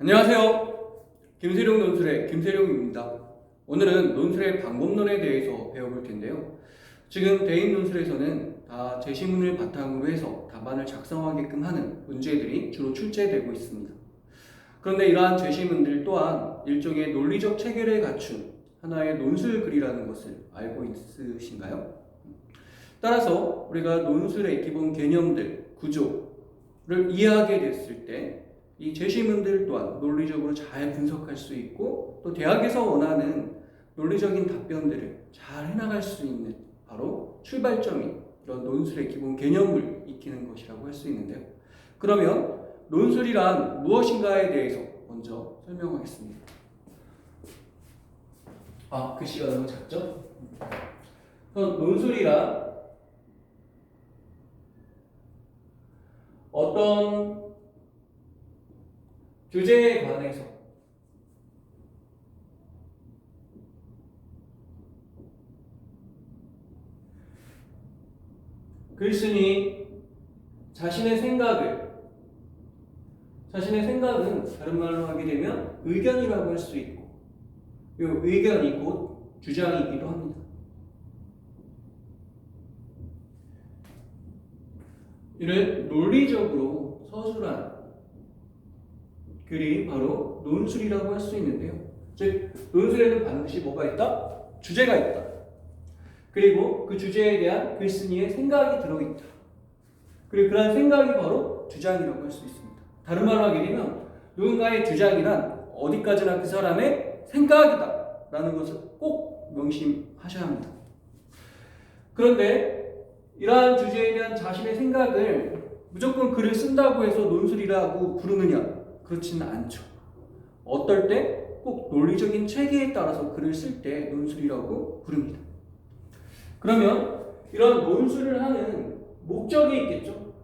안녕하세요. 김세룡 논술의 김세룡입니다. 오늘은 논술의 방법론에 대해서 배워볼 텐데요. 지금 대인 논술에서는 다 제시문을 바탕으로 해서 답안을 작성하게끔 하는 문제들이 주로 출제되고 있습니다. 그런데 이러한 제시문들 또한 일종의 논리적 체계를 갖춘 하나의 논술글이라는 것을 알고 있으신가요? 따라서 우리가 논술의 기본 개념들, 구조를 이해하게 됐을 때 이 제시문들 또한 논리적으로 잘 분석할 수 있고 또 대학에서 원하는 논리적인 답변들을 잘 해나갈 수 있는 바로 출발점이 이런 논술의 기본 개념을 익히는 것이라고 할 수 있는데요. 그러면 논술이란 무엇인가에 대해서 먼저 설명하겠습니다. 글씨가 너무 작죠? 논술이란 어떤 주제에 관해서 글쓴이 자신의 생각은 다른 말로 하게 되면 의견이라고 할 수 있고 이 의견이 곧 주장이기도 합니다. 이를 논리적으로 서술한 글이 바로 논술이라고 할 수 있는데요. 즉 논술에는 반드시 뭐가 있다? 주제가 있다. 그리고 그 주제에 대한 글쓴이의 생각이 들어있다. 그리고 그런 생각이 바로 주장이라고 할 수 있습니다. 다른 말로 하게 되면 누군가의 주장이란 어디까지나 그 사람의 생각이다 라는 것을 꼭 명심하셔야 합니다. 그런데 이러한 주제에 대한 자신의 생각을 무조건 글을 쓴다고 해서 논술이라고 부르느냐? 그렇지는 않죠. 어떨 때 꼭 논리적인 체계에 따라서 글을 쓸 때 논술이라고 부릅니다. 그러면 이런 논술을 하는 목적이 있겠죠?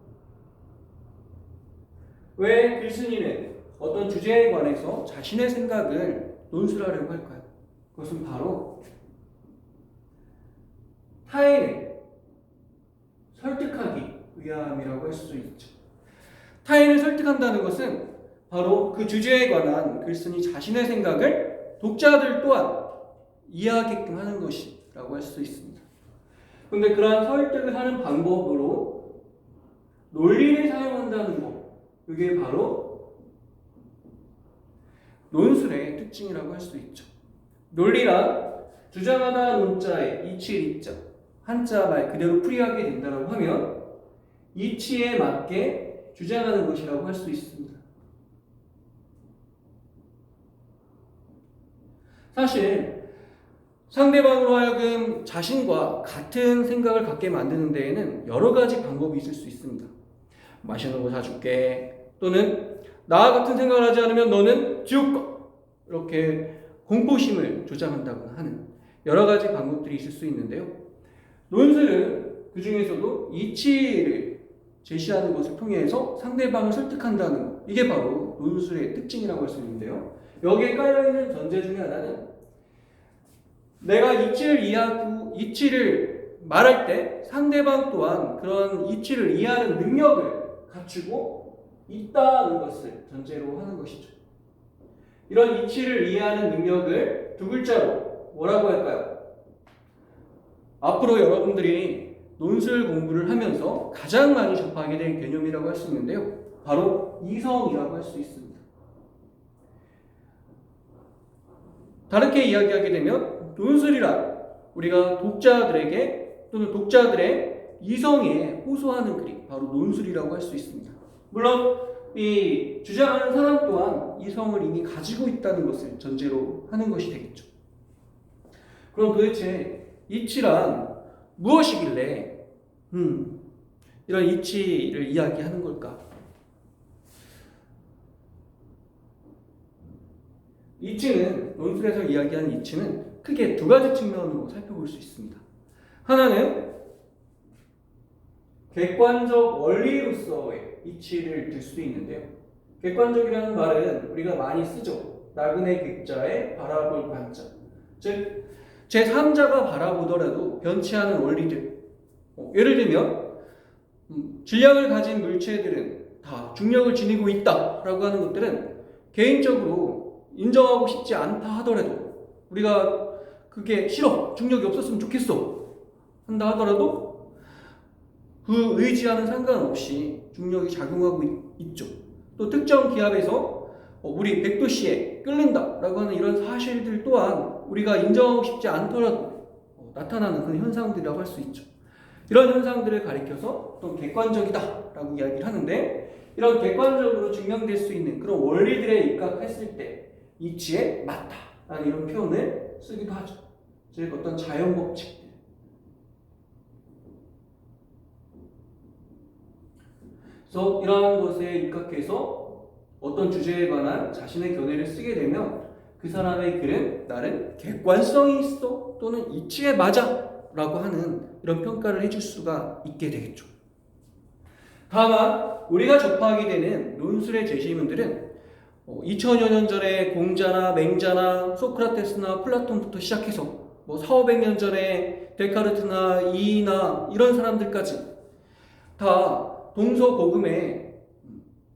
왜 글쓴이는 어떤 주제에 관해서 자신의 생각을 논술하려고 할까요? 그것은 바로 타인을 설득하기 위함이라고 할 수 있죠. 타인을 설득한다는 것은 바로 그 주제에 관한 글쓴이 자신의 생각을 독자들 또한 이해하게끔 하는 것이라고 할 수 있습니다. 그런데 그러한 설득을 하는 방법으로 논리를 사용한다는 것, 이게 바로 논술의 특징이라고 할 수 있죠. 논리란 주장하다 논자에 이치, 이자, 한자 말 그대로 풀이하게 된다고 하면 이치에 맞게 주장하는 것이라고 할 수 있습니다. 사실 상대방으로 하여금 자신과 같은 생각을 갖게 만드는 데에는 여러 가지 방법이 있을 수 있습니다. 맛있는 거 사줄게, 또는 나와 같은 생각을 하지 않으면 너는 지옥 가, 이렇게 공포심을 조장한다거나 하는 여러 가지 방법들이 있을 수 있는데요. 논술은 그 중에서도 이치를 제시하는 것을 통해서 상대방을 설득한다는 것, 이게 바로 논술의 특징이라고 할 수 있는데요. 여기에 깔려있는 전제 중에 하나는 내가 이치를 말할 때 상대방 또한 그런 이치를 이해하는 능력을 갖추고 있다는 것을 전제로 하는 것이죠. 이런 이치를 이해하는 능력을 두 글자로 뭐라고 할까요? 앞으로 여러분들이 논술 공부를 하면서 가장 많이 접하게 될 개념이라고 할 수 있는데요. 바로 이성이라고 할 수 있습니다. 다르게 이야기하게 되면 논술이란 우리가 독자들에게 또는 독자들의 이성에 호소하는 글이 바로 논술이라고 할 수 있습니다. 물론 이 주장하는 사람 또한 이성을 이미 가지고 있다는 것을 전제로 하는 것이 되겠죠. 그럼 도대체 이치란 무엇이길래 이런 이치를 이야기하는 걸까? 이치는, 논술에서 이야기하는 이치는 크게 두 가지 측면으로 살펴볼 수 있습니다. 하나는 객관적 원리로서의 이치를 들 수도 있는데요. 객관적이라는 말은 우리가 많이 쓰죠. 나그네 객자의 바라볼 관자. 즉 제3자가 바라보더라도 변치 않은 원리들. 예를 들면 질량을 가진 물체들은 다 중력을 지니고 있다라고 하는 것들은 개인적으로 인정하고 싶지 않다 하더라도 우리가 그게 싫어, 중력이 없었으면 좋겠어 한다 하더라도 그 의지와는 상관없이 중력이 작용하고 있죠. 또 특정 기압에서 우리 100도씨에 끓는다라고 하는 이런 사실들 또한 우리가 인정하고 싶지 않더라도 나타나는 그런 현상들이라고 할 수 있죠. 이런 현상들을 가리켜서 또 객관적이다라고 이야기를 하는데, 이런 객관적으로 증명될 수 있는 그런 원리들에 입각했을 때 이치에 맞다라는 이런 표현을 쓰기도 하죠. 즉 어떤 자연 법칙들. 그래서 이러한 것에 입각해서 어떤 주제에 관한 자신의 견해를 쓰게 되면 그 사람의 글은 나는 객관성이 있어 또는 이치에 맞아 라고 하는 이런 평가를 해줄 수가 있게 되겠죠. 다만 우리가 접하게 되는 논술의 제시문들은 2000여 년 전에 공자나 맹자나 소크라테스나 플라톤부터 시작해서 4,500년 전에 데카르트나 이이나 이런 사람들까지 다 동서고금의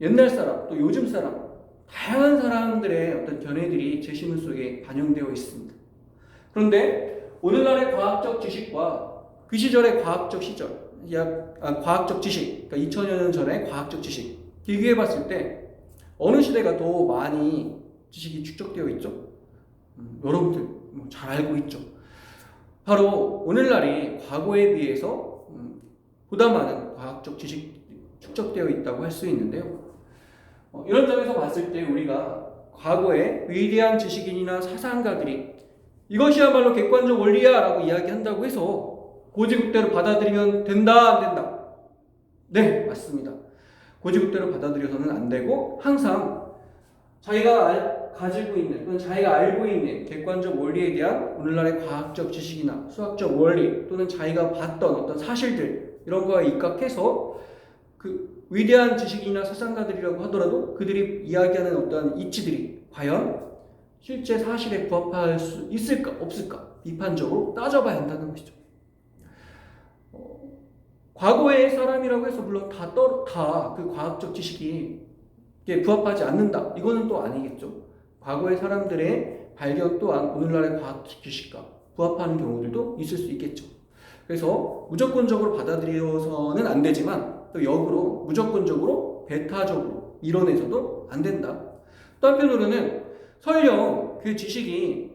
옛날 사람 또 요즘 사람 다양한 사람들의 어떤 견해들이 제시문 속에 반영되어 있습니다. 그런데 오늘날의 과학적 지식과 그 시절의 과학적 지식, 그러니까 2000여 년 전의 과학적 지식 비교해 봤을 때 어느 시대가 더 많이 지식이 축적되어 있죠? 여러분들 잘 알고 있죠? 바로 오늘날이 과거에 비해서 보다 많은 과학적 지식이 축적되어 있다고 할 수 있는데요. 이런 점에서 봤을 때 우리가 과거에 위대한 지식인이나 사상가들이 이것이야말로 객관적 원리야 라고 이야기한다고 해서 고지국대로 받아들이면 된다 안 된다? 네, 맞습니다. 고지국대로 받아들여서는 안 되고 항상 자기가 가지고 있는 또는 자기가 알고 있는 객관적 원리에 대한 오늘날의 과학적 지식이나 수학적 원리 또는 자기가 봤던 어떤 사실들 이런 거에 입각해서 그 위대한 지식인이나 사상가들이라고 하더라도 그들이 이야기하는 어떤 이치들이 과연 실제 사실에 부합할 수 있을까 없을까 비판적으로 따져봐야 한다는 것이죠. 과거의 사람이라고 해서 물론 다 그 과학적 지식이 부합하지 않는다 이거는 또 아니겠죠. 과거의 사람들의 발견 또한 오늘날의 과학적 지식과 부합하는 경우들도 있을 수 있겠죠. 그래서 무조건적으로 받아들여서는 안 되지만 또 역으로 무조건적으로 배타적으로 이론에서도 안 된다. 또 한편으로는 설령 그 지식이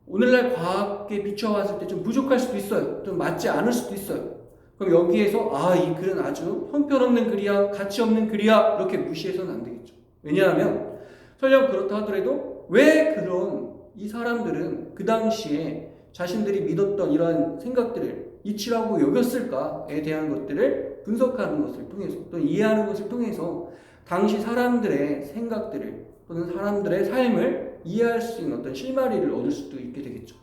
오늘날 과학에 비춰봤을 때 좀 부족할 수도 있어요. 좀 맞지 않을 수도 있어요. 그럼 여기에서 이 글은 아주 형편없는 글이야, 가치 없는 글이야 이렇게 무시해서는 안 되겠죠. 왜냐하면 설령 그렇다 하더라도 왜 그런 이 사람들은 그 당시에 자신들이 믿었던 이러한 생각들을 이치라고 여겼을까에 대한 것들을 분석하는 것을 통해서 또는 이해하는 것을 통해서 당시 사람들의 생각들을 또는 사람들의 삶을 이해할 수 있는 어떤 실마리를 얻을 수도 있게 되겠죠.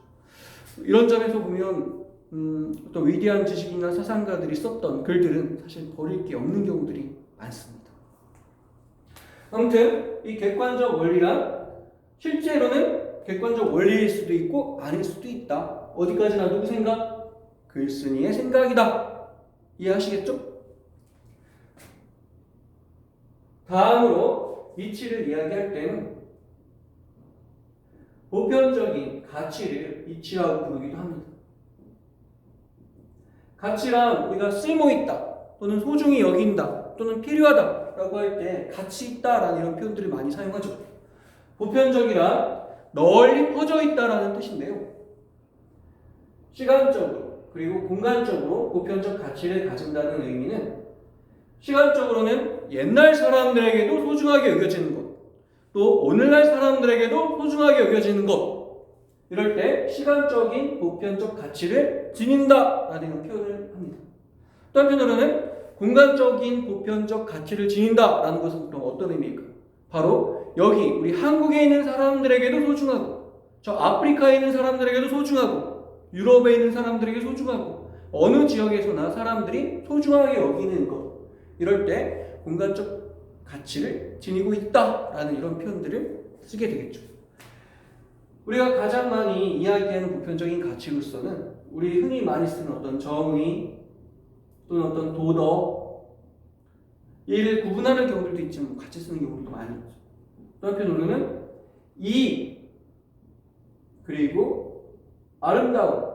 이런 점에서 보면 어떤 위대한 지식이나 사상가들이 썼던 글들은 사실 버릴 게 없는 경우들이 많습니다. 아무튼 이 객관적 원리란 실제로는 객관적 원리일 수도 있고 아닐 수도 있다. 어디까지나 누구 생각? 글쓴이의 생각이다. 이해하시겠죠? 다음으로 이치를 이야기할 때는 보편적인 가치를 이치라고 부르기도 합니다. 가치란 우리가 쓸모있다 또는 소중히 여긴다 또는 필요하다 라고 할 때 가치 있다라는 이런 표현들을 많이 사용하죠. 보편적이란 널리 퍼져 있다라는 뜻인데요. 시간적으로 그리고 공간적으로 보편적 가치를 가진다는 의미는 시간적으로는 옛날 사람들에게도 소중하게 여겨지는 것, 또 오늘날 사람들에게도 소중하게 여겨지는 것, 이럴 때 시간적인 보편적 가치를 지닌다라는 표현을 합니다. 또 한편으로는 공간적인 보편적 가치를 지닌다라는 것은 그럼 어떤 의미일까요? 바로 여기 우리 한국에 있는 사람들에게도 소중하고 저 아프리카에 있는 사람들에게도 소중하고 유럽에 있는 사람들에게 소중하고 어느 지역에서나 사람들이 소중하게 여기는 것, 이럴 때 공간적 가치를 지니고 있다라는 이런 표현들을 쓰게 되겠죠. 우리가 가장 많이 이야기하는 보편적인 가치로서는 우리 흔히 많이 쓰는 어떤 정의 또는 어떤 도덕, 이를 구분하는 경우들도 있지만 같이 쓰는 경우도 많이 있죠. 또 한편으로는 이 그리고 아름다움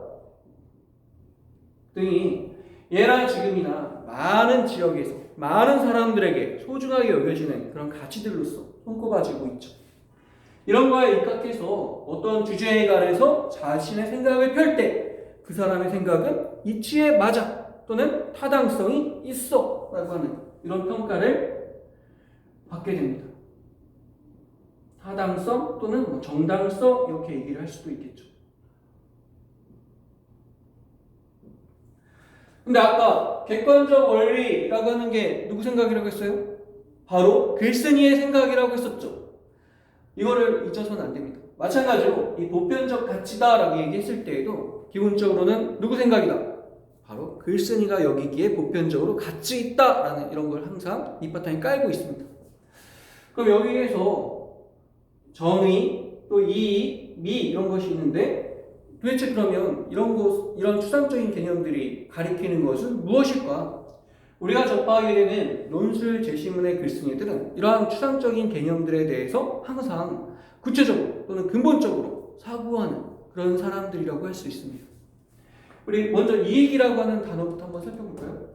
등이 예나 지금이나 많은 지역에서 많은 사람들에게 소중하게 여겨지는 그런 가치들로서 손꼽아지고 있죠. 이런 거에 입각해서 어떤 주제에 관해서 자신의 생각을 펼 때 그 사람의 생각은 이치에 맞아 또는 타당성이 있어 라고 하는 이런 평가를 받게 됩니다. 타당성 또는 정당성 이렇게 얘기를 할 수도 있겠죠. 근데 아까 객관적 원리라고 하는 게 누구 생각이라고 했어요? 바로 글쓴이의 생각이라고 했었죠. 이거를 잊어서는 안 됩니다. 마찬가지로 이 보편적 가치다라고 얘기했을 때에도 기본적으로는 누구 생각이다? 바로 글쓴이가 여기기에 보편적으로 가치 있다라는 이런 걸 항상 밑바탕에 깔고 있습니다. 그럼 여기에서 정의, 또 이익, 미 이런 것이 있는데 도대체 그러면 이런 추상적인 개념들이 가리키는 것은 무엇일까? 우리가 접하게 되는 논술 제시문의 글쓴이들은 이러한 추상적인 개념들에 대해서 항상 구체적으로 또는 근본적으로 사고하는 그런 사람들이라고 할 수 있습니다. 우리 먼저 이익이라고 하는 단어부터 한번 살펴볼까요?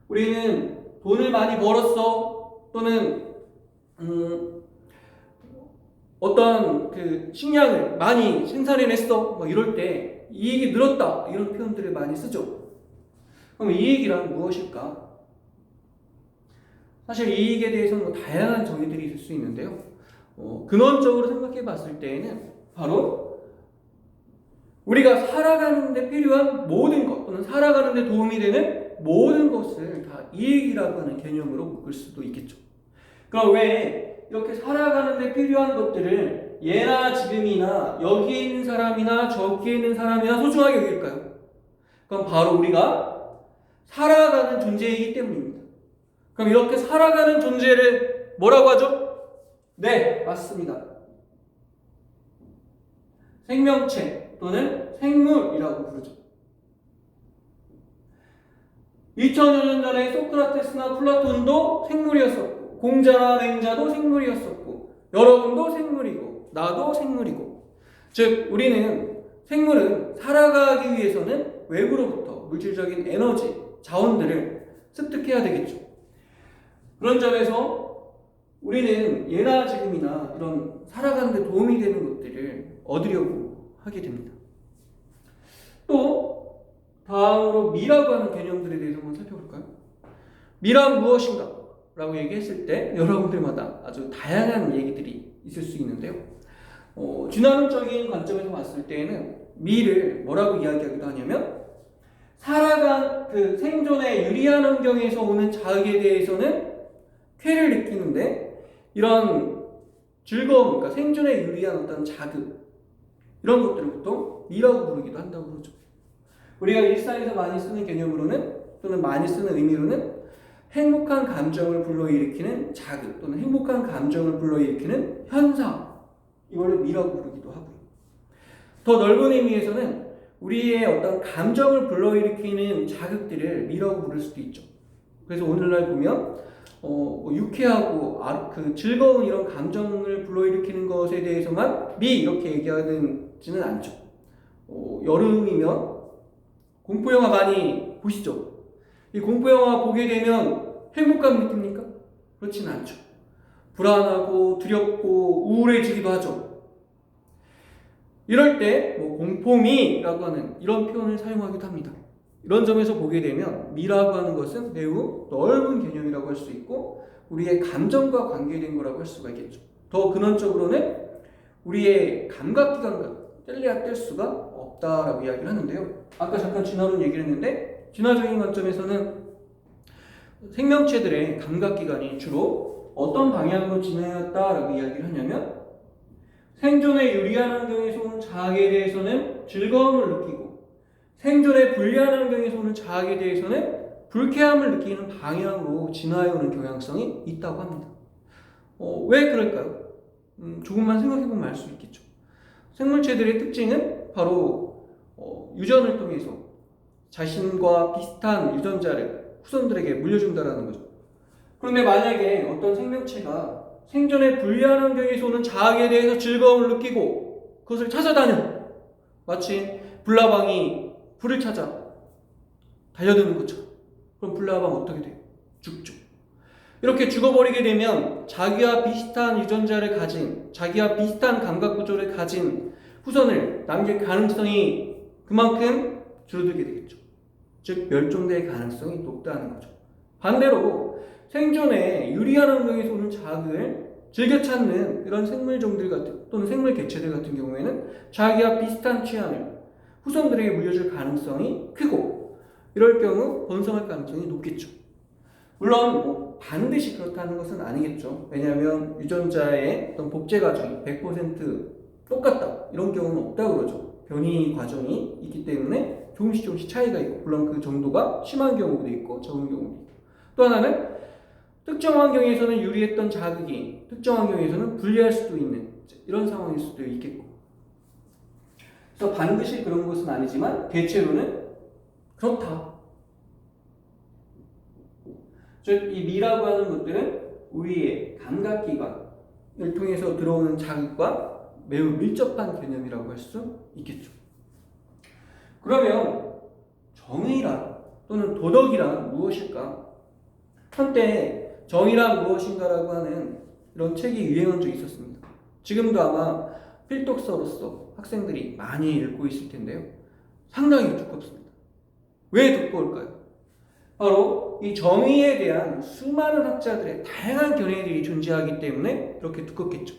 우리는 돈을 많이 벌었어 또는 어떤 그 식량을 많이 생산해냈어 뭐 이럴 때 이익이 늘었다 이런 표현들을 많이 쓰죠. 그럼 이익이란 무엇일까? 사실 이익에 대해서는 뭐 다양한 정의들이 있을 수 있는데요. 근원적으로 생각해 봤을 때에는 바로 우리가 살아가는 데 필요한 모든 것 또는 살아가는 데 도움이 되는 모든 것을 다 이익이라고 하는 개념으로 묶을 수도 있겠죠. 그럼 왜 이렇게 살아가는 데 필요한 것들을 예나 지금이나 여기에 있는 사람이나 저기에 있는 사람이나 소중하게 여길까요? 그럼 바로 우리가 살아가는 존재이기 때문입니다. 그럼 이렇게 살아가는 존재를 뭐라고 하죠? 네, 맞습니다. 생명체 또는 생물이라고 부르죠. 2000여 년 전에 소크라테스나 플라톤도 생물이었었고 공자나 맹자도 생물이었었고 여러분도 생물이고 나도 생물이고 즉 우리는 생물은 살아가기 위해서는 외부로부터 물질적인 에너지, 자원들을 습득해야 되겠죠. 그런 점에서 우리는 예나 지금이나 이런 살아가는 데 도움이 되는 것들을 얻으려고 하게 됩니다. 또 다음으로 미라고 하는 개념들에 대해서 한번 살펴볼까요? 미란 무엇인가? 라고 얘기했을 때 여러분들마다 아주 다양한 얘기들이 있을 수 있는데요. 진화론적인 관점에서 봤을 때에는 미를 뭐라고 이야기하기도 하냐면 살아간 그 생존에 유리한 환경에서 오는 자극에 대해서는 쾌를 느끼는데 이런 즐거움, 그러니까 생존에 유리한 어떤 자극 이런 것들을 보통 미라고 부르기도 한다고 그러죠. 우리가 일상에서 많이 쓰는 개념으로는 또는 많이 쓰는 의미로는 행복한 감정을 불러일으키는 자극 또는 행복한 감정을 불러일으키는 현상 이걸 미라고 부르기도 하고요. 더 넓은 의미에서는 우리의 어떤 감정을 불러일으키는 자극들을 미라고 부를 수도 있죠. 그래서 오늘날 보면 유쾌하고 그 즐거운 이런 감정을 불러일으키는 것에 대해서만 미 이렇게 얘기하지는 않죠. 여름이면 공포영화 많이 보시죠? 이 공포영화 보게 되면 행복감 느낍니까? 그렇지는 않죠. 불안하고 두렵고 우울해지기도 하죠. 이럴 때 공포미라고 하는 이런 표현을 사용하기도 합니다. 이런 점에서 보게 되면 미라고 하는 것은 매우 넓은 개념이라고 할 수 있고 우리의 감정과 관계된 거라고 할 수가 있겠죠. 더 근원적으로는 우리의 감각기관과 뗄래야 뗄 수가 없다라고 이야기를 하는데요. 아까 잠깐 진화론 얘기를 했는데 진화적인 관점에서는 생명체들의 감각기관이 주로 어떤 방향으로 진화했다라고 이야기를 하냐면 생존에 유리한 환경에서 오는 자학에 대해서는 즐거움을 느끼고 생존에 불리한 환경에서 오는 자학에 대해서는 불쾌함을 느끼는 방향으로 진화해오는 경향성이 있다고 합니다. 왜 그럴까요? 조금만 생각해보면 알 수 있겠죠. 생물체들의 특징은 바로 유전을 통해서 자신과 비슷한 유전자를 후손들에게 물려준다는 거죠. 그런데 만약에 어떤 생명체가 생존에 불리한 환경에서 오는 자학에 대해서 즐거움을 느끼고 그것을 찾아다녀. 마치 불나방이 불을 찾아 달려드는 것처럼. 그럼 불나방 어떻게 돼요? 죽죠. 이렇게 죽어버리게 되면 자기와 비슷한 유전자를 가진, 자기와 비슷한 감각 구조를 가진 후손을 남길 가능성이 그만큼 줄어들게 되겠죠. 즉 멸종될 가능성이 높다는 거죠. 반대로 생존에 유리한 환경에서 오는 자극을 즐겨 찾는 이런 생물종들 같은 또는 생물 개체들 같은 경우에는 자기와 비슷한 취향을 후손들에게 물려줄 가능성이 크고, 이럴 경우 번성할 가능성이 높겠죠. 물론 뭐 반드시 그렇다는 것은 아니겠죠. 왜냐하면 유전자의 어떤 복제 과정이 100% 똑같다 이런 경우는 없다고 그러죠. 변이 과정이 있기 때문에 조금씩 차이가 있고, 물론 그 정도가 심한 경우도 있고 적은 경우도 있고, 또 하나는 특정 환경에서는 유리했던 자극이 특정 환경에서는 불리할 수도 있는 이런 상황일 수도 있겠고, 그래서 반드시 그런 것은 아니지만 대체로는 그렇다. 즉 이 미라고 하는 것들은 우리의 감각기관을 통해서 들어오는 자극과 매우 밀접한 개념이라고 할 수 있겠죠. 그러면 정의란 또는 도덕이란 무엇일까? 한때 정의란 무엇인가라고 하는 이런 책이 유행한 적이 있었습니다. 지금도 아마 필독서로서 학생들이 많이 읽고 있을 텐데요. 상당히 두껍습니다. 왜 두꺼울까요? 바로 이 정의에 대한 수많은 학자들의 다양한 견해들이 존재하기 때문에 이렇게 두껍겠죠.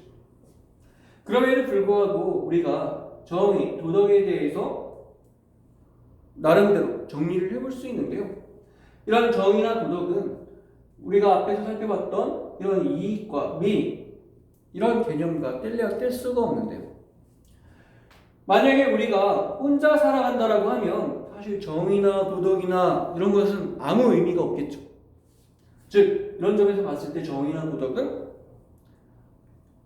그럼에도 불구하고 우리가 정의, 도덕에 대해서 나름대로 정리를 해볼 수 있는데요. 이런 정의나 도덕은 우리가 앞에서 살펴봤던 이런 이익과 미, 이런 개념과 뗄 수가 없는데요. 만약에 우리가 혼자 살아간다라고 하면 사실 정의나 도덕이나 이런 것은 아무 의미가 없겠죠. 즉 이런 점에서 봤을 때 정의나 도덕은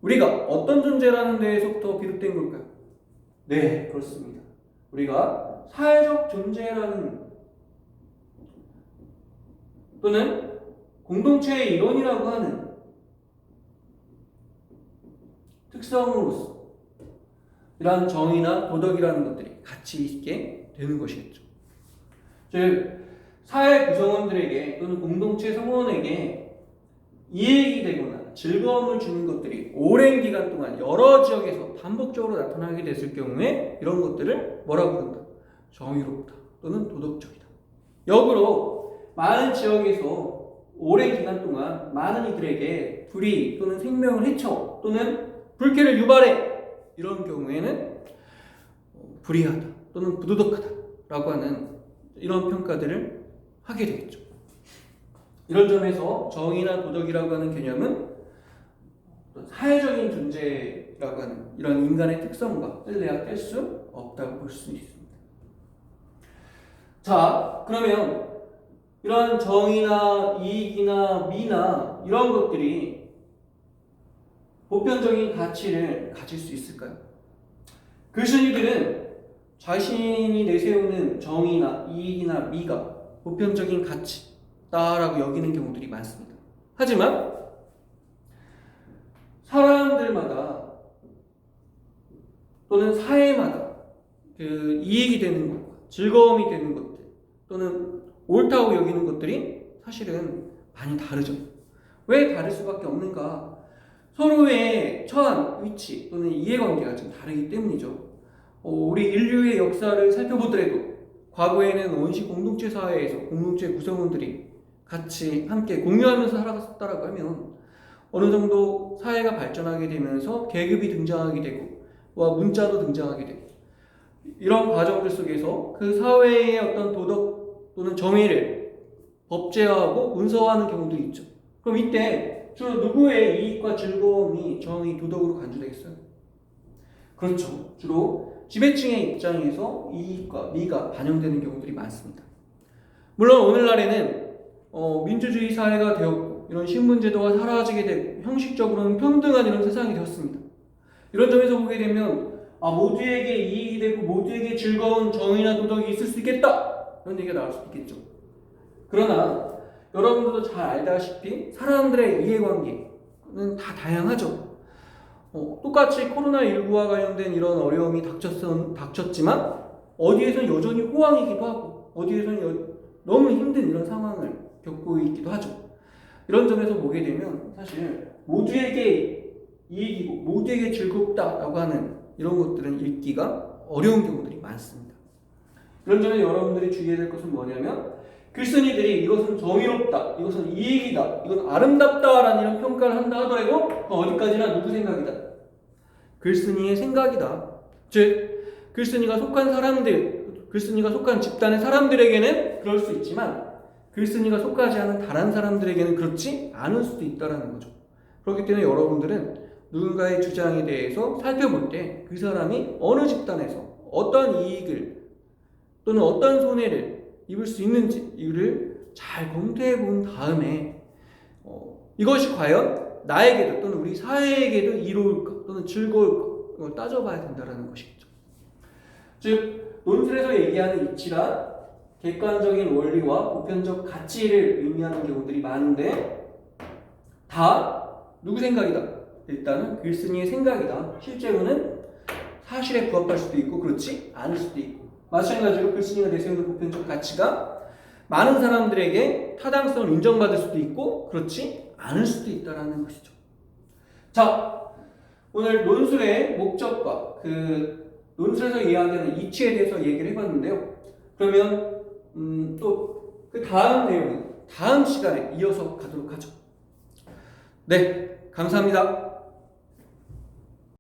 우리가 어떤 존재라는 데에서부터 비롯된 걸까요? 네, 그렇습니다. 우리가 사회적 존재라는 또는 공동체의 일원이라고 하는 특성으로서 이러한 정의나 도덕이라는 것들이 같이 있게 되는 것이겠죠. 즉 사회 구성원들에게 또는 공동체 성원에게 이익이 되거나 즐거움을 주는 것들이 오랜 기간 동안 여러 지역에서 반복적으로 나타나게 됐을 경우에 이런 것들을 뭐라고 부른다? 정의롭다 또는 도덕적이다. 역으로 많은 지역에서 오랜 기간 동안 많은 이들에게 불이 또는 생명을 해쳐 또는 불쾌를 유발해, 이런 경우에는 불의하다 또는 부도덕하다라고 하는 이런 평가들을 하게 되겠죠. 이런 점에서 정의나 도덕이라고 하는 개념은 사회적인 존재라고 하는 이런 인간의 특성과 뗄래야 뗄 수 없다고 볼 수 있습니다. 자, 그러면 이런 정의나 이익이나 미나 이런 것들이 보편적인 가치를 가질 수 있을까요? 글쓴이들은 자신이 내세우는 정의나 이익이나 미가 보편적인 가치다라고 여기는 경우들이 많습니다. 하지만 사람들마다 또는 사회마다 그 이익이 되는 것과 즐거움이 되는 것들 또는 옳다고 여기는 것들이 사실은 많이 다르죠. 왜 다를 수밖에 없는가? 서로의 처한 위치 또는 이해관계가 좀 다르기 때문이죠. 우리 인류의 역사를 살펴보더라도 과거에는 원시 공동체 사회에서 공동체 구성원들이 같이 함께 공유하면서 살아갔다라고 하면 어느 정도 사회가 발전하게 되면서 계급이 등장하게 되고 문자도 등장하게 되고 이런 과정들 속에서 그 사회의 어떤 도덕 또는 정의를 법제화하고 문서화하는 경우도 있죠. 그럼 이때 주로 누구의 이익과 즐거움이 정의, 도덕으로 간주되겠어요? 그렇죠. 주로 지배층의 입장에서 이익과 미가 반영되는 경우들이 많습니다. 물론 오늘날에는 민주주의 사회가 되었고 이런 신분제도가 사라지게 되고 형식적으로는 평등한 이런 세상이 되었습니다. 이런 점에서 보게 되면 모두에게 이익이 되고 모두에게 즐거운 정의나 도덕이 있을 수 있겠다, 이런 얘기가 나올 수 있겠죠. 그러나 여러분들도 잘 알다시피 사람들의 이해관계, 상황은 다 다양하죠. 똑같이 코로나19와 관련된 이런 어려움이 닥쳤지만 어디에선 여전히 호황이기도 하고 어디에선 너무 힘든 이런 상황을 겪고 있기도 하죠. 이런 점에서 보게 되면 사실 모두에게 이익이고 모두에게 즐겁다라고 하는 이런 것들은 읽기가 어려운 경우들이 많습니다. 그런 점에 여러분들이 주의해야 될 것은 뭐냐면 글쓴이들이 이것은 정의롭다, 이것은 이익이다, 이건 아름답다라는 이런 평가를 한다 하더라도 어디까지나 누구 생각이다? 글쓴이의 생각이다. 즉 글쓴이가 속한 사람들, 글쓴이가 속한 집단의 사람들에게는 그럴 수 있지만 글쓴이가 속하지 않은 다른 사람들에게는 그렇지 않을 수도 있다는 거죠. 그렇기 때문에 여러분들은 누군가의 주장에 대해서 살펴볼 때 그 사람이 어느 집단에서 어떤 이익을 또는 어떤 손해를 입을 수 있는지 이유를 잘 검토해 본 다음에 이것이 과연 나에게도 또는 우리 사회에게도 이로울까 또는 즐거울까 이걸 따져봐야 된다는 것이겠죠. 즉 논술에서 얘기하는 이치란 객관적인 원리와 보편적 가치를 의미하는 경우들이 많은데 다 누구 생각이다? 일단은 글쓴이의 생각이다. 실제로는 사실에 부합할 수도 있고 그렇지 않을 수도 있고 마찬가지로 글쓴이가 내세우는 보편적 가치가 많은 사람들에게 타당성을 인정받을 수도 있고 그렇지 않을 수도 있다는 것이죠. 자, 오늘 논술의 목적과 그 논술에서 이야기하는 이치에 대해서 얘기를 해봤는데요. 그러면 또 그 다음 내용은 다음 시간에 이어서 가도록 하죠. 네, 감사합니다.